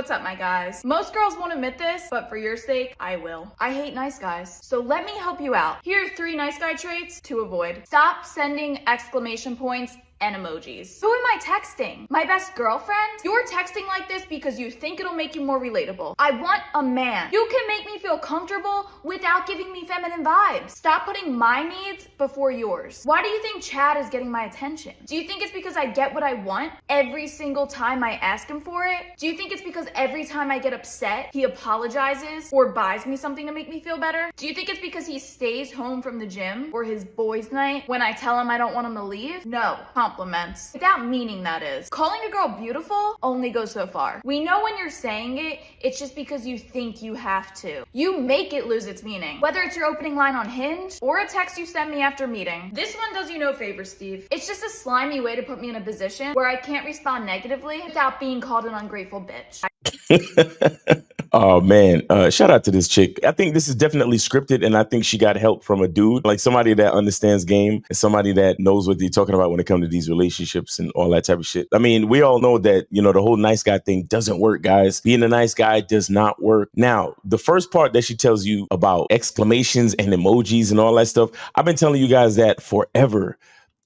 What's up, my guys? Most girls won't admit this, but for your sake, I will. I hate nice guys. So let me help you out. Here are 3 nice guy traits to avoid. Stop sending exclamation points and emojis. Who am I texting? My best girlfriend? You're texting like this because you think it'll make you more relatable. I want a man. You can make me feel comfortable without giving me feminine vibes. Stop putting my needs before yours. Why do you think Chad is getting my attention? Do you think it's because I get what I want every single time I ask him for it? Do you think it's because every time I get upset, he apologizes or buys me something to make me feel better? Do you think it's because he stays home from the gym or his boys' night when I tell him I don't want him to leave? No. Compliments. Without meaning, that is. Calling a girl beautiful only goes so far. We know when you're saying it, it's just because you think you have to. You make it lose its meaning. Whether it's your opening line on Hinge or a text you send me after meeting. This one does you no favor, Steve. It's just a slimy way to put me in a position where I can't respond negatively without being called an ungrateful bitch. Oh man, shout out to this chick. I think this is definitely scripted, and I think she got help from a dude, like somebody that understands game and somebody that knows what they're talking about when it comes to these relationships and all that type of shit. I mean, we all know that, you know, the whole nice guy thing doesn't work, guys. Being a nice guy does not work. Now, the first part that she tells you about exclamations and emojis and all that stuff, I've been telling you guys that forever.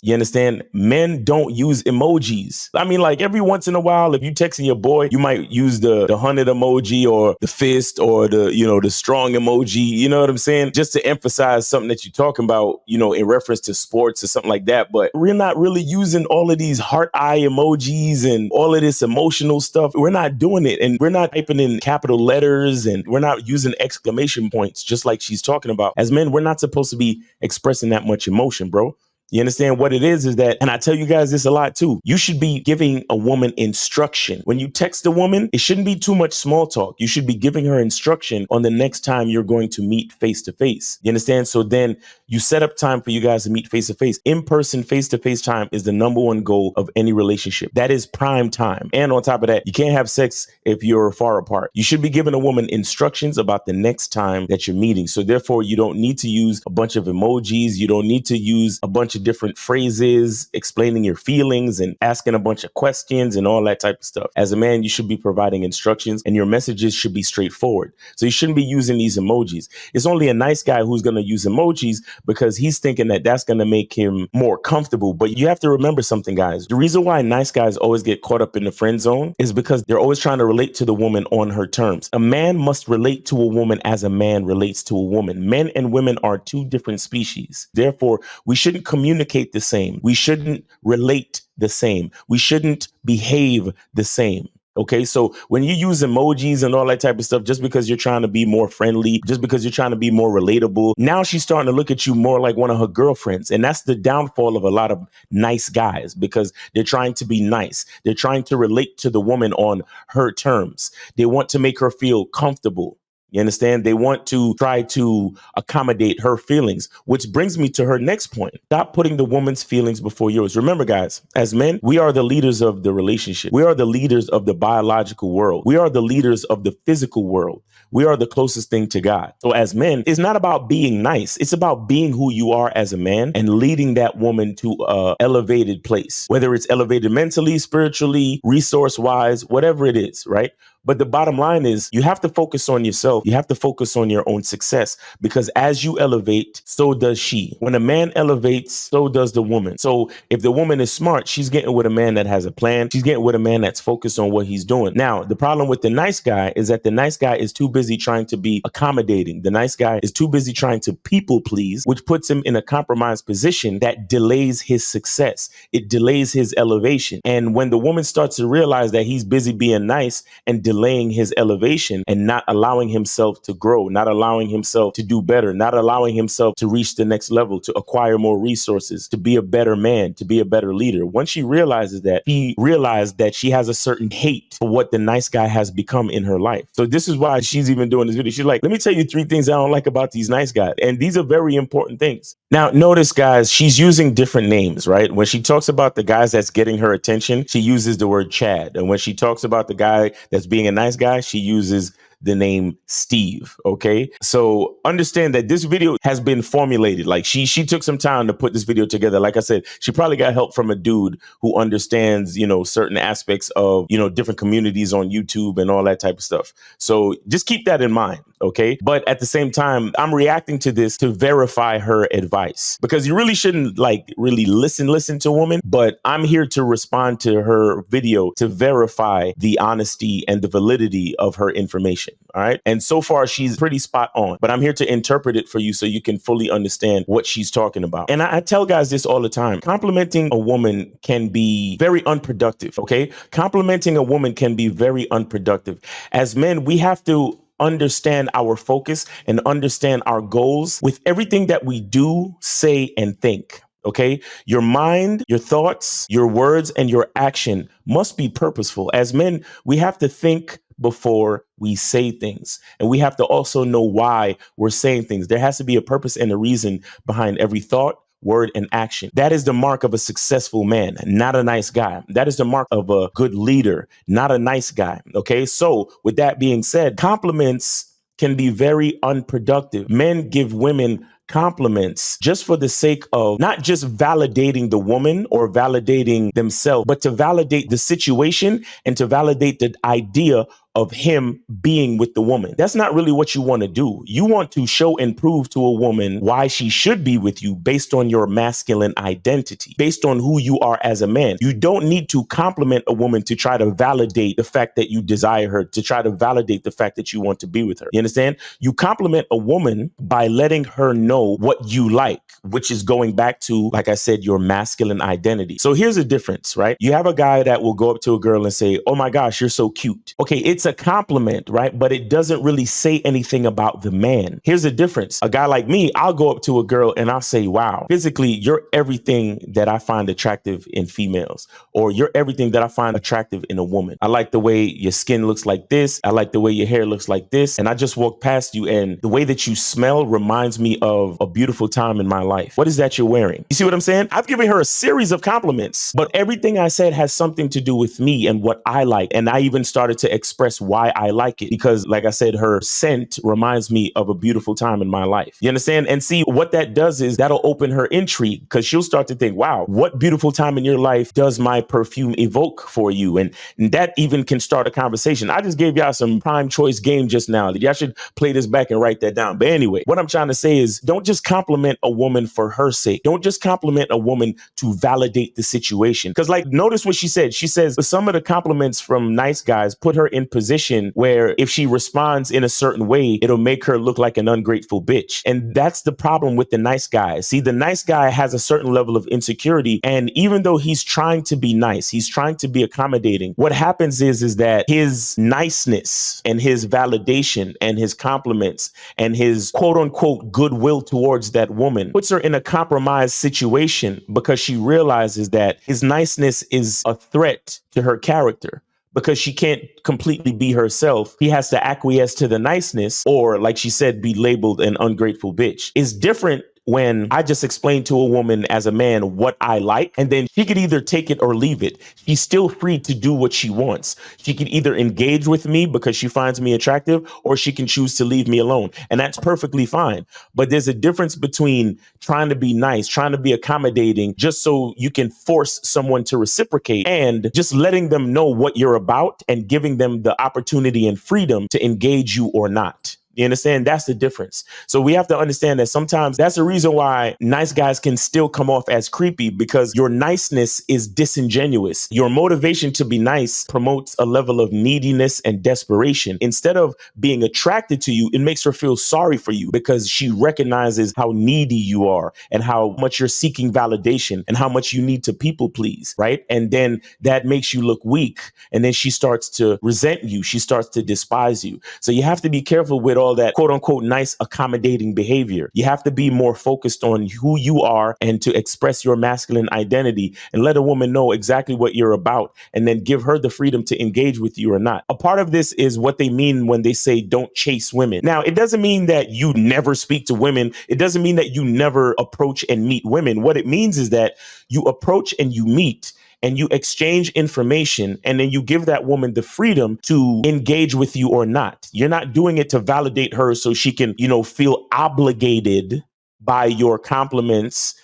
You understand? Men don't use emojis. I mean, like every once in a while, if you texting your boy, you might use the 100 emoji or the fist or the strong emoji. You know what I'm saying? Just to emphasize something that you're talking about, you know, in reference to sports or something like that. But we're not really using all of these heart eye emojis and all of this emotional stuff. We're not doing it. And we're not typing in capital letters and we're not using exclamation points, just like she's talking about. As men, we're not supposed to be expressing that much emotion, bro. You understand what it is that, and I tell you guys this a lot too, you should be giving a woman instruction. When you text a woman, it shouldn't be too much small talk. You should be giving her instruction on the next time you're going to meet face to face. You understand? So then you set up time for you guys to meet face to face. In person, face to face time is the number one goal of any relationship. That is prime time. And on top of that, you can't have sex if you're far apart. You should be giving a woman instructions about the next time that you're meeting. So therefore, you don't need to use a bunch of emojis. You don't need to use a bunch of different phrases, explaining your feelings and asking a bunch of questions and all that type of stuff. As a man, you should be providing instructions and your messages should be straightforward. So you shouldn't be using these emojis. It's only a nice guy who's going to use emojis because he's thinking that that's going to make him more comfortable. But you have to remember something, guys. The reason why nice guys always get caught up in the friend zone is because they're always trying to relate to the woman on her terms. A man must relate to a woman as a man relates to a woman. Men and women are 2 different species. Therefore, we shouldn't communicate the same. We shouldn't relate the same. We shouldn't behave the same. Okay, so when you use emojis and all that type of stuff, just because you're trying to be more friendly, just because you're trying to be more relatable, now she's starting to look at you more like one of her girlfriends. And that's the downfall of a lot of nice guys because they're trying to be nice. They're trying to relate to the woman on her terms. They want to make her feel comfortable. You understand? They want to try to accommodate her feelings, which brings me to her next point. Stop putting the woman's feelings before yours. Remember, guys, as men, we are the leaders of the relationship. We are the leaders of the biological world. We are the leaders of the physical world. We are the closest thing to God. So as men, it's not about being nice. It's about being who you are as a man and leading that woman to an elevated place, whether it's elevated mentally, spiritually, resource-wise, whatever it is, right? But the bottom line is you have to focus on yourself. You have to focus on your own success because as you elevate, so does she. When a man elevates, so does the woman. So if the woman is smart, she's getting with a man that has a plan. She's getting with a man that's focused on what he's doing. Now, the problem with the nice guy is that the nice guy is too busy trying to be accommodating. The nice guy is too busy trying to people please, which puts him in a compromised position that delays his success. It delays his elevation. And when the woman starts to realize that he's busy being nice and delaying his elevation and not allowing himself to grow, not allowing himself to do better, not allowing himself to reach the next level, to acquire more resources, to be a better man, to be a better leader. Once she realizes that, he realized that she has a certain hate for what the nice guy has become in her life. So this is why she's even doing this video. She's like, let me tell you 3 things I don't like about these nice guys. And these are very important things. Now, notice, guys, she's using different names, right? When she talks about the guys that's getting her attention, she uses the word Chad. And when she talks about the guy that's being a nice guy, she uses the name Steve. Okay. So understand that this video has been formulated. Like she took some time to put this video together. Like I said, she probably got help from a dude who understands, certain aspects of, different communities on YouTube and all that type of stuff. So just keep that in mind. Okay. But at the same time, I'm reacting to this to verify her advice, because you really shouldn't really listen to a woman. But I'm here to respond to her video to verify the honesty and the validity of her information. All right. And so far, she's pretty spot on, but I'm here to interpret it for you so you can fully understand what she's talking about. And I tell guys this all the time. Complimenting a woman can be very unproductive. OK, complimenting a woman can be very unproductive. As men, we have to understand our focus and understand our goals with everything that we do, say, and think. Okay, your mind, your thoughts, your words, and your action must be purposeful. As men, we have to think before we say things, and we have to also know why we're saying things. There has to be a purpose and a reason behind every thought, word, and action. That is the mark of a successful man, not a nice guy. That is the mark of a good leader, not a nice guy. Okay, so with that being said, compliments can be very unproductive. Men give women compliments just for the sake of not just validating the woman or validating themselves, but to validate the situation and to validate the idea of him being with the woman. That's not really what you want to do. You want to show and prove to a woman why she should be with you based on your masculine identity, based on who you are as a man. You don't need to compliment a woman to try to validate the fact that you desire her, to try to validate the fact that you want to be with her. You understand? You compliment a woman by letting her know what you like, which is going back to, like I said, your masculine identity. So here's a difference, right? You have a guy that will go up to a girl and say, "Oh my gosh, you're so cute." Okay, it's a compliment, right? But it doesn't really say anything about the man. Here's the difference. A guy like me, I'll go up to a girl and I'll say, "Wow, physically, you're everything that I find attractive in females," or "You're everything that I find attractive in a woman. I like the way your skin looks like this. I like the way your hair looks like this. And I just walked past you and the way that you smell reminds me of a beautiful time in my life. What is that you're wearing?" You see what I'm saying? I've given her a series of compliments, but everything I said has something to do with me and what I like. And I even started to express why I like it, because like I said, her scent reminds me of a beautiful time in my life. You understand? And see, what that does is that'll open her intrigue, because she'll start to think, wow, what beautiful time in your life does my perfume evoke for you? And that even can start a conversation. I just gave y'all some prime choice game just now. Y'all should play this back and write that down. But anyway, what I'm trying to say is, don't just compliment a woman for her sake. Don't just compliment a woman to validate the situation. Because notice what she said. She says some of the compliments from nice guys put her in position where if she responds in a certain way, it'll make her look like an ungrateful bitch. And that's the problem with the nice guy. See, the nice guy has a certain level of insecurity. And even though he's trying to be nice, he's trying to be accommodating, what happens is that his niceness and his validation and his compliments and his quote unquote goodwill towards that woman puts her in a compromised situation, because she realizes that his niceness is a threat to her character. Because she can't completely be herself, he has to acquiesce to the niceness, or like she said, be labeled an ungrateful bitch. It's different when I just explain to a woman as a man what I like, and then she could either take it or leave it. She's still free to do what she wants. She can either engage with me because she finds me attractive, or she can choose to leave me alone. And that's perfectly fine. But there's a difference between trying to be nice, trying to be accommodating, just so you can force someone to reciprocate, and just letting them know what you're about and giving them the opportunity and freedom to engage you or not. You understand? That's the difference. So we have to understand that sometimes that's the reason why nice guys can still come off as creepy, because your niceness is disingenuous. Your motivation to be nice promotes a level of neediness and desperation. Instead of being attracted to you, it makes her feel sorry for you, because she recognizes how needy you are and how much you're seeking validation and how much you need to people please, right? And then that makes you look weak. And then she starts to resent you. She starts to despise you. So you have to be careful with all that quote unquote nice accommodating behavior. You have to be more focused on who you are and to express your masculine identity, and let a woman know exactly what you're about, and then give her the freedom to engage with you or not. A part of this is what they mean when they say don't chase women. Now, it doesn't mean that you never speak to women. It doesn't mean that you never approach and meet women. What it means is that you approach and you meet, and you exchange information, and then you give that woman the freedom to engage with you or not. You're not doing it to validate her so she can, feel obligated by your compliments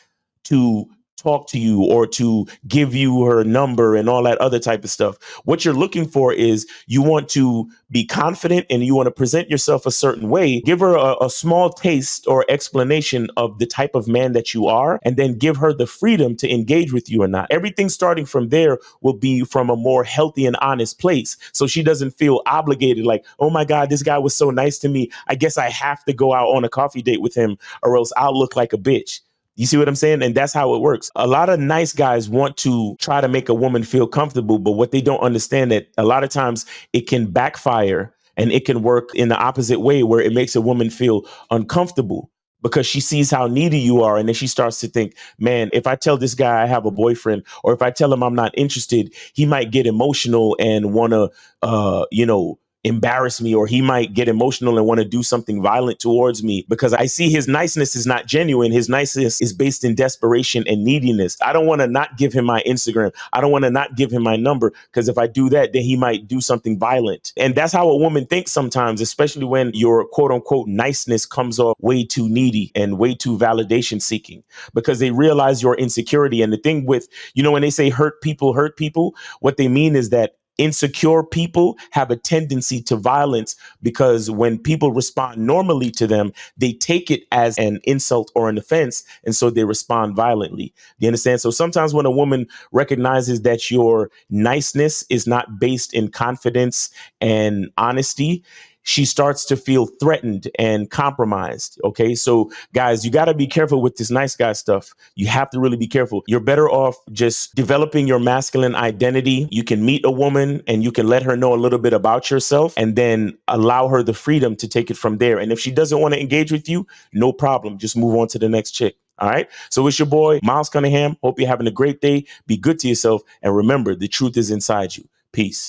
to talk to you or to give you her number and all that other type of stuff. What you're looking for is you want to be confident and you want to present yourself a certain way. Give her a small taste or explanation of the type of man that you are, and then give her the freedom to engage with you or not. Everything starting from there will be from a more healthy and honest place. So she doesn't feel obligated like, oh my God, this guy was so nice to me. I guess I have to go out on a coffee date with him or else I'll look like a bitch. You see what I'm saying? And that's how it works. A lot of nice guys want to try to make a woman feel comfortable, but what they don't understand that a lot of times it can backfire and it can work in the opposite way where it makes a woman feel uncomfortable because she sees how needy you are. And then she starts to think, man, if I tell this guy I have a boyfriend, or if I tell him I'm not interested, he might get emotional and want to, embarrass me, or he might get emotional and want to do something violent towards me because I see his niceness is not genuine. His niceness is based in desperation and neediness. I don't want to not give him my Instagram. I don't want to not give him my number because if I do that, then he might do something violent. And that's how a woman thinks sometimes, especially when your quote unquote niceness comes off way too needy and way too validation seeking because they realize your insecurity. And the thing with, when they say hurt people, what they mean is that insecure people have a tendency to violence because when people respond normally to them, they take it as an insult or an offense. And so they respond violently. You understand? So sometimes when a woman recognizes that your niceness is not based in confidence and honesty, she starts to feel threatened and compromised. Okay. So guys, you got to be careful with this nice guy stuff. You have to really be careful. You're better off just developing your masculine identity. You can meet a woman and you can let her know a little bit about yourself and then allow her the freedom to take it from there. And if she doesn't want to engage with you, no problem. Just move on to the next chick. All right. So it's your boy, Miles Cunningham. Hope you're having a great day. Be good to yourself. And remember, the truth is inside you. Peace.